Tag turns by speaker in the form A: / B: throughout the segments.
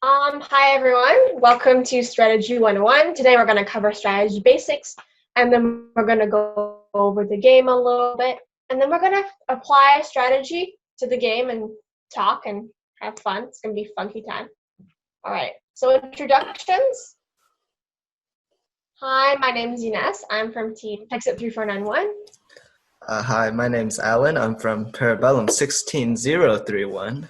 A: Hi everyone. Welcome to Strategy 101. Today we're going to cover strategy basics, and then we're going to go over the game a little bit, and then we're going to apply strategy to the game and talk and have fun. It's going to be a funky time. All right, so introductions. Hi, my name is Ines. I'm from Team Exit 3491.
B: Hi, my name's Alan. I'm from Parabellum 16031.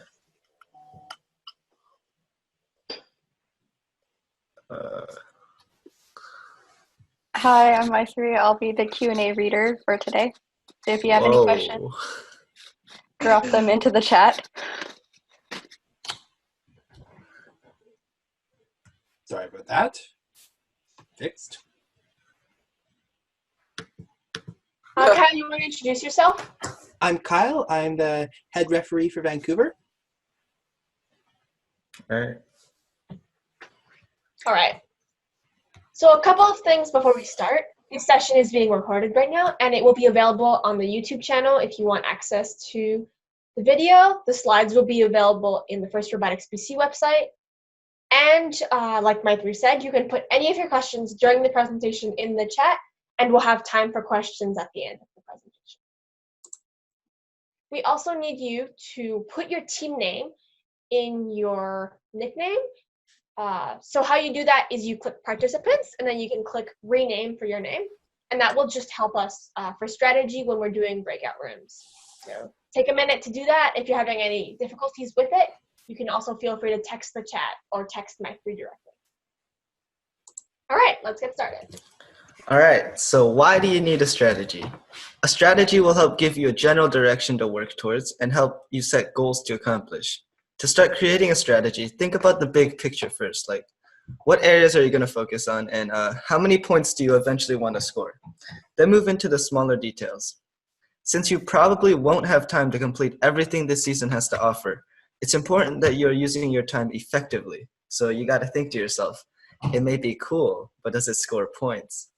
C: Hi, I'm Maithri. I'll be the Q&A reader for today. So if you have any questions, drop them into the chat.
D: Sorry about that. Fixed.
A: Kyle, you want to introduce yourself?
D: I'm Kyle. I'm the head referee for Vancouver.
A: All right. So a couple of things before we start. This session is being recorded right now, and it will be available on the YouTube channel if you want access to the video. The slides will be available in the First Robotics BC website. And like Maithri said, you can put any of your questions during the presentation in the chat, and we'll have time for questions at the end of the presentation. We also need you to put your team name in your nickname. So how you do that is you click participants, and then you can click rename for your name, and that will just help us for strategy when we're doing breakout rooms. So take a minute to do that. If you're having any difficulties with it, you can also feel free to text the chat or text Maithri directly. All right, let's get started.
B: All right, so why do you need a strategy? A strategy will help give you a general direction to work towards and help you set goals to accomplish. To start creating a strategy, think about the big picture first, like what areas are you going to focus on, and how many points do you eventually want to score? Then move into the smaller details. Since you probably won't have time to complete everything this season has to offer, it's important that you're using your time effectively. So you got to think to yourself, it may be cool, but does it score points?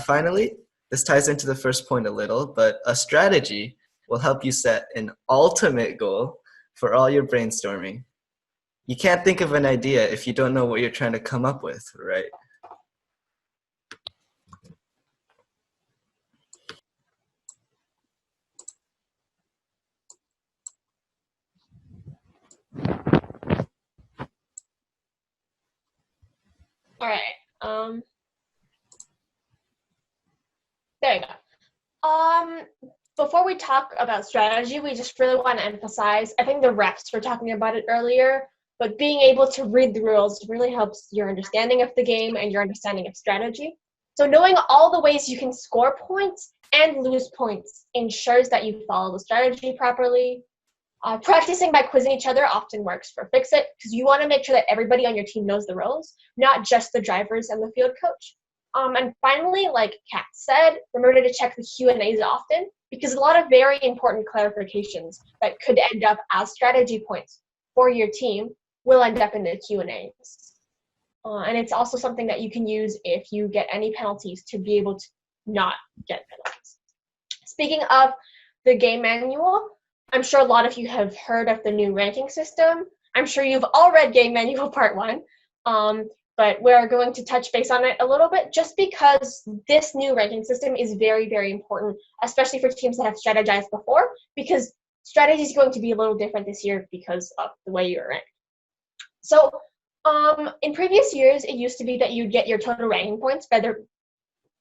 B: Finally, this ties into the first point a little, but a strategy will help you set an ultimate goal for all your brainstorming. You can't think of an idea if you don't know what you're trying to come up with, right?
A: All right. There you go. Before we talk about strategy, we just really want to emphasize, I think the reps were talking about it earlier, but being able to read the rules really helps your understanding of the game and your understanding of strategy. So knowing all the ways you can score points and lose points ensures that you follow the strategy properly. Practicing by quizzing each other often works for Fix-It because you want to make sure that everybody on your team knows the rules, not just the drivers and the field coach. And finally, like Kat said, remember to check the Q&As often because a lot of very important clarifications that could end up as strategy points for your team will end up in the Q&As. And it's also something that you can use if you get any penalties to be able to not get penalties. Speaking of the game manual, I'm sure a lot of you have heard of the new ranking system. I'm sure you've all read Game Manual Part 1. But we're going to touch base on it a little bit just because this new ranking system is very, very important, especially for teams that have strategized before, because strategy is going to be a little different this year because of the way you're ranked. So in previous years, it used to be that you'd get your total ranking points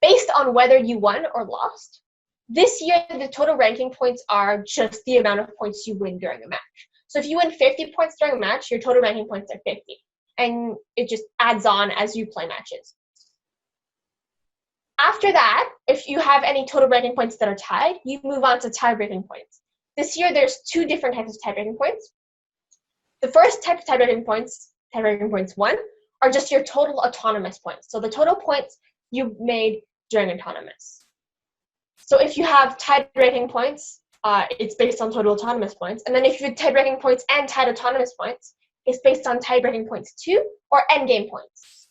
A: based on whether you won or lost. This year, the total ranking points are just the amount of points you win during a match. So if you win 50 points during a match, your total ranking points are 50. And it just adds on as you play matches. After that, if you have any total ranking points that are tied, you move on to tie-breaking points. This year, there's two different types of tie-breaking points. The first type of tie-breaking points 1, are just your total autonomous points. So the total points you made during autonomous. So if you have tie-breaking points, it's based on total autonomous points. And then if you have tie-breaking points and tied autonomous points, it's based on tie-breaking points 2 or endgame points.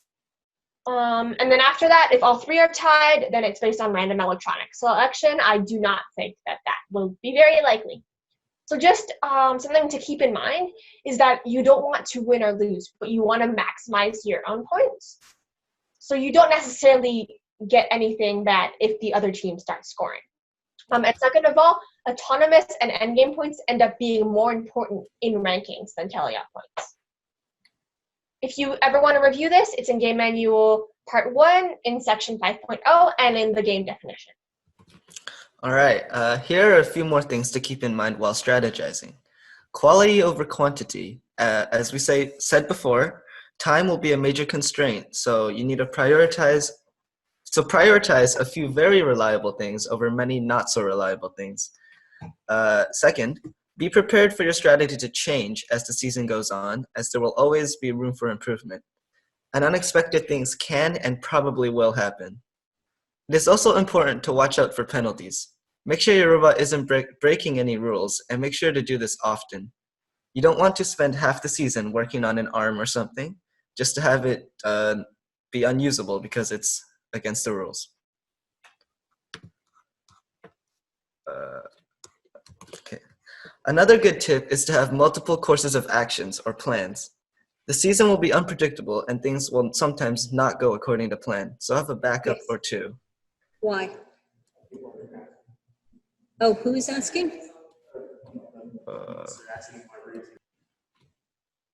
A: And then after that, if all 3 are tied, then it's based on random electronic selection. I do not think that will be very likely. So just something to keep in mind is that you don't want to win or lose, but you want to maximize your own points. So you don't necessarily get anything that if the other team starts scoring. And second of all, autonomous and endgame points end up being more important in rankings than teleop points. If you ever want to review this, it's in Game Manual Part 1 in Section 5.0 and in the game definition.
B: All right, here are a few more things to keep in mind while strategizing. Quality over quantity. As we said before, time will be a major constraint, so you need to prioritize a few very reliable things over many not so reliable things. Second, be prepared for your strategy to change as the season goes on, as there will always be room for improvement. And unexpected things can and probably will happen. It is also important to watch out for penalties. Make sure your robot isn't breaking any rules, and make sure to do this often. You don't want to spend half the season working on an arm or something just to have it be unusable because it's against the rules. Okay. Another good tip is to have multiple courses of actions or plans. The season will be unpredictable and things will sometimes not go according to plan, so have a backup or two.
E: Why? Oh, who is asking?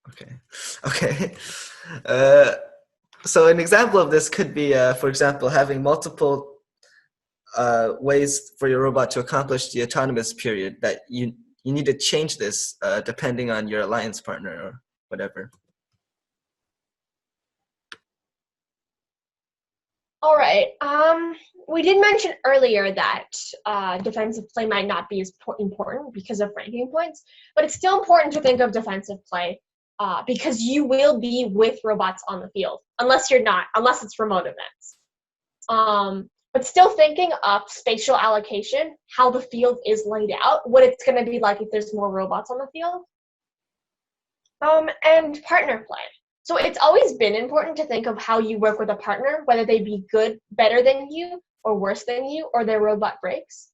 B: Okay. So an example of this could be, for example, having multiple ways for your robot to accomplish the autonomous period that you need to change this depending on your alliance partner or whatever.
A: All right. We did mention earlier that defensive play might not be as important because of ranking points, but it's still important to think of defensive play because you will be with robots on the field, unless it's remote events. But still thinking of spatial allocation, how the field is laid out, what it's going to be like if there's more robots on the field, and partner play. So it's always been important to think of how you work with a partner, whether they be good, better than you, or worse than you, or their robot breaks.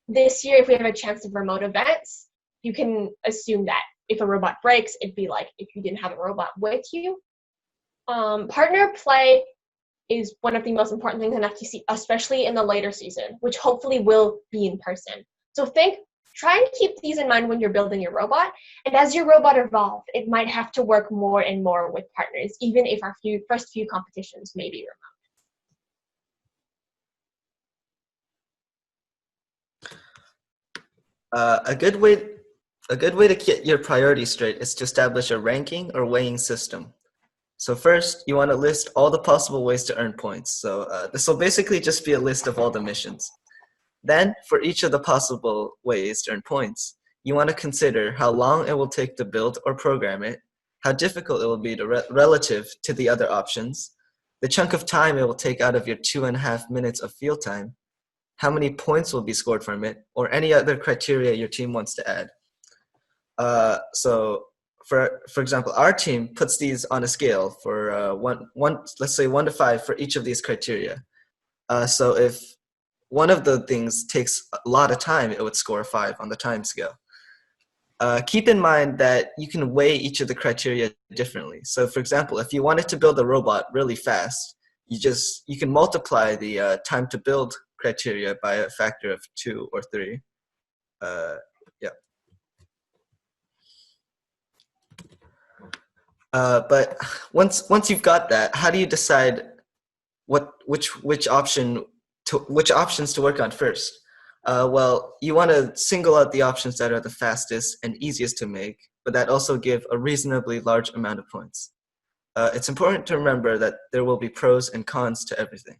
A: This year, if we have a chance of remote events, you can assume that if a robot breaks, it'd be like if you didn't have a robot with you. Partner play is one of the most important things in FTC, especially in the later season, which hopefully will be in person. So try and keep these in mind when you're building your robot. And as your robot evolves, it might have to work more and more with partners, even if our first few competitions may be
B: remote. A good way to get your priorities straight is to establish a ranking or weighing system. So first, you want to list all the possible ways to earn points. So this will basically just be a list of all the missions. Then, for each of the possible ways to earn points, you want to consider how long it will take to build or program it, how difficult it will be relative to the other options, the chunk of time it will take out of your 2.5 minutes of field time, how many points will be scored from it, or any other criteria your team wants to add. So, for example, our team puts these on a scale for let's say 1 to 5 for each of these criteria. So if one of the things takes a lot of time, it would score 5 on the time scale. Keep in mind that you can weigh each of the criteria differently. So for example, if you wanted to build a robot really fast, you can multiply the time to build criteria by a factor of 2 or 3. But once you've got that, how do you decide which options to work on first? Well, you want to single out the options that are the fastest and easiest to make, but that also give a reasonably large amount of points. It's important to remember that there will be pros and cons to everything.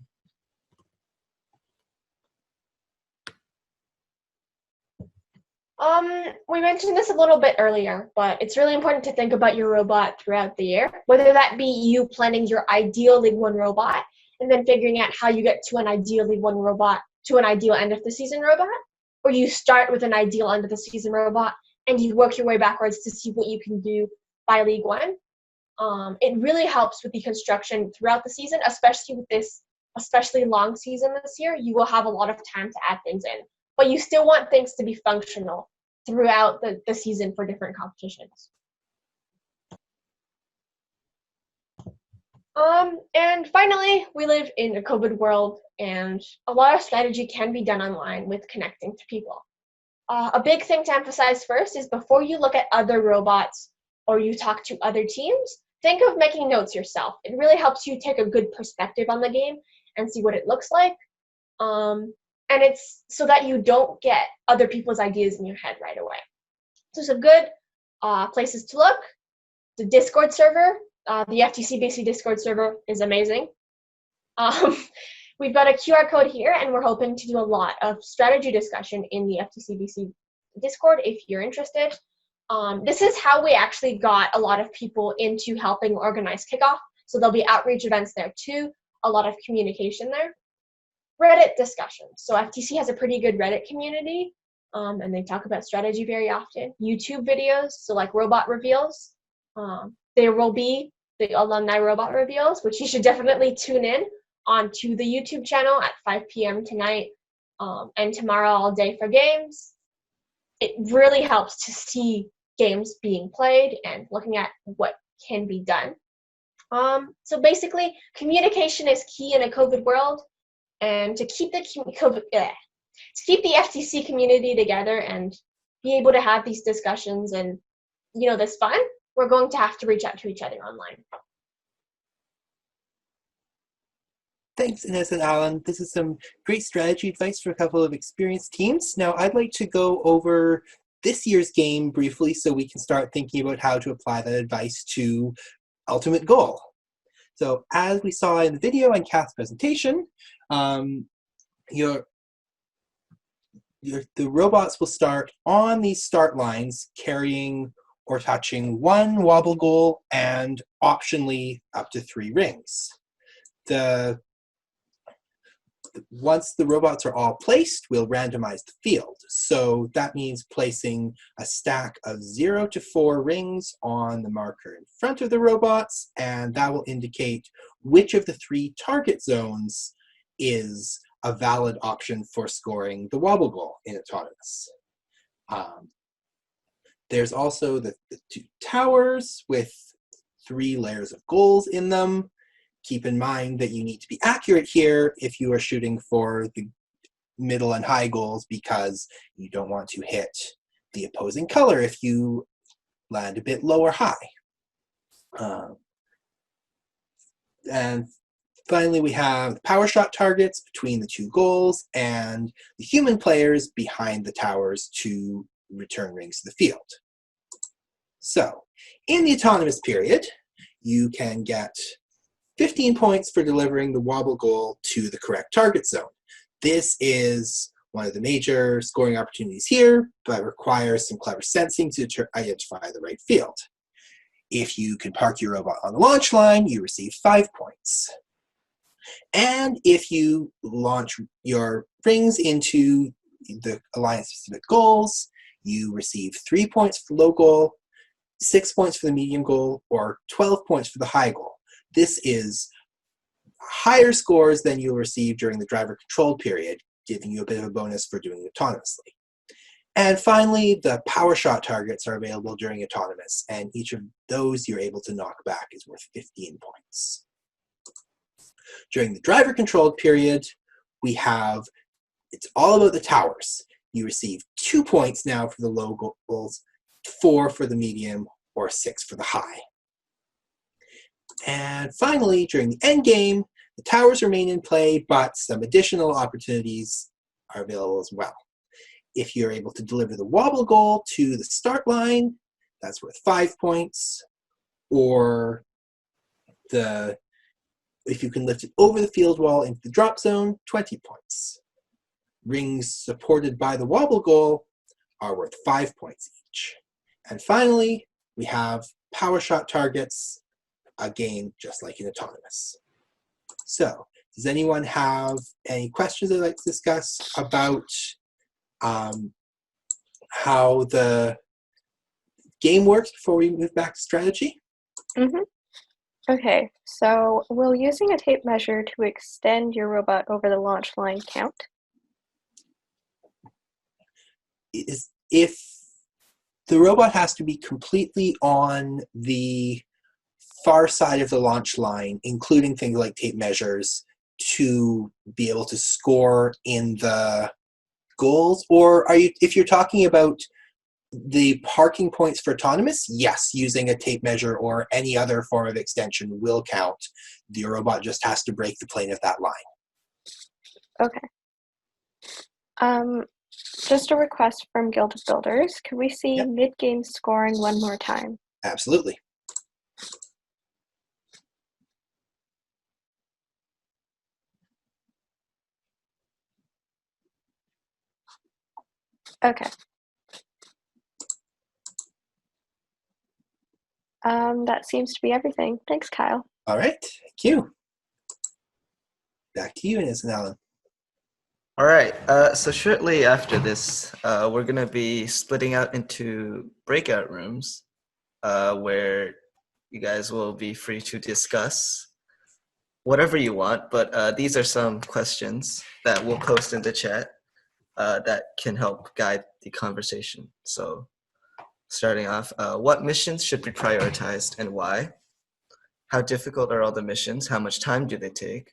A: We mentioned this a little bit earlier, but it's really important to think about your robot throughout the year, whether that be you planning your ideal League 1 robot and then figuring out how you get to an ideal League 1 robot to an ideal end of the season robot, or you start with an ideal end of the season robot and you work your way backwards to see what you can do by League 1. It really helps with the construction throughout the season, especially with this especially long season this year. You will have a lot of time to add things in. But you still want things to be functional throughout the season for different competitions. And finally, we live in a COVID world, and a lot of strategy can be done online with connecting to people. A big thing to emphasize first is before you look at other robots or you talk to other teams, think of making notes yourself. It really helps you take a good perspective on the game and see what it looks like. And it's so that you don't get other people's ideas in your head right away. So some good places to look. The Discord server, the FTC BC Discord server is amazing. We've got a QR code here, and we're hoping to do a lot of strategy discussion in the FTC BC Discord if you're interested. This is how we actually got a lot of people into helping organize Kickoff. So there'll be outreach events there too, a lot of communication there. Reddit discussions. So FTC has a pretty good Reddit community, and they talk about strategy very often. YouTube videos, so like robot reveals. There will be the alumni robot reveals, which you should definitely tune in onto the YouTube channel at 5 p.m. tonight and tomorrow all day for games. It really helps to see games being played and looking at what can be done. So basically, communication is key in a COVID world, and to keep the FTC community together and be able to have these discussions and this fun, we're going to have to reach out to each other online.
D: Thanks, Ines and Alan. This is some great strategy advice for a couple of experienced teams. Now, I'd like to go over this year's game briefly so we can start thinking about how to apply that advice to ultimate goal. So as we saw in the video and Kath's presentation, the robots will start on these start lines carrying or touching 1 wobble goal and optionally up to 3 rings. Once the robots are all placed, we'll randomize the field. So that means placing a stack of 0 to 4 rings on the marker in front of the robots, and that will indicate which of the 3 target zones is a valid option for scoring the wobble goal in autonomous. There's also the 2 towers with 3 layers of goals in them. Keep in mind that you need to be accurate here if you are shooting for the middle and high goals, because you don't want to hit the opposing color if you land a bit low or high. And finally, we have the power shot targets between the 2 goals and the human players behind the towers to return rings to the field. So, in the autonomous period, you can get 15 points for delivering the wobble goal to the correct target zone. This is one of the major scoring opportunities here, but requires some clever sensing to identify the right field. If you can park your robot on the launch line, you receive 5 points. And if you launch your rings into the alliance-specific goals, you receive 3 points for the low goal, 6 points for the medium goal, or 12 points for the high goal. This is higher scores than you'll receive during the driver-controlled period, giving you a bit of a bonus for doing it autonomously. And finally, the power shot targets are available during autonomous, and each of those you're able to knock back is worth 15 points. During the driver-controlled period, it's all about the towers. You receive 2 points now for the low goals, 4 for the medium, or 6 for the high. And finally, during the end game, the towers remain in play, but some additional opportunities are available as well. If you're able to deliver the wobble goal to the start line, that's worth 5 points. Or if you can lift it over the field wall into the drop zone, 20 points. Rings supported by the wobble goal are worth 5 points each. And finally, we have power shot targets, again, just like in autonomous. So, does anyone have any questions they'd like to discuss about how the game works before we move back to strategy?
C: Mm-hmm. Okay, so will using a tape measure to extend your robot over the launch line count?
D: If the robot has to be completely on the far side of the launch line, including things like tape measures, to be able to score in the goals? Or if you're talking about the parking points for autonomous, yes, using a tape measure or any other form of extension will count. The robot just has to break the plane of that line.
C: Okay. Just a request from Guild of Builders. Could we see mid-game scoring one more time?
D: Absolutely.
C: Okay. That seems to be everything. Thanks, Kyle.
D: All right. Thank you. Back to you, Ines and Alan.
B: All right. So shortly after this, we're going to be splitting out into breakout rooms where you guys will be free to discuss whatever you want. But these are some questions that we'll post in the chat that can help guide the conversation. So starting off, what missions should be prioritized and why? How difficult are all the missions? How much time do they take?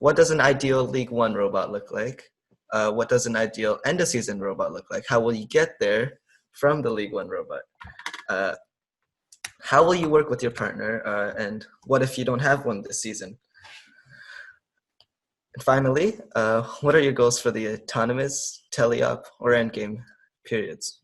B: What does an ideal League One robot look like? What does an ideal end of season robot look like? How will you get there from the League One robot? How will you work with your partner? And what if you don't have one this season? And finally, what are your goals for the autonomous, teleop, or endgame periods?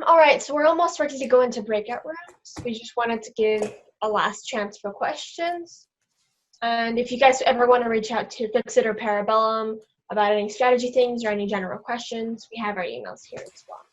A: All right, so we're almost ready to go into breakout rooms. We just wanted to give a last chance for questions. And if you guys ever want to reach out to Fixit or Parabellum about any strategy things or any general questions, we have our emails here as well.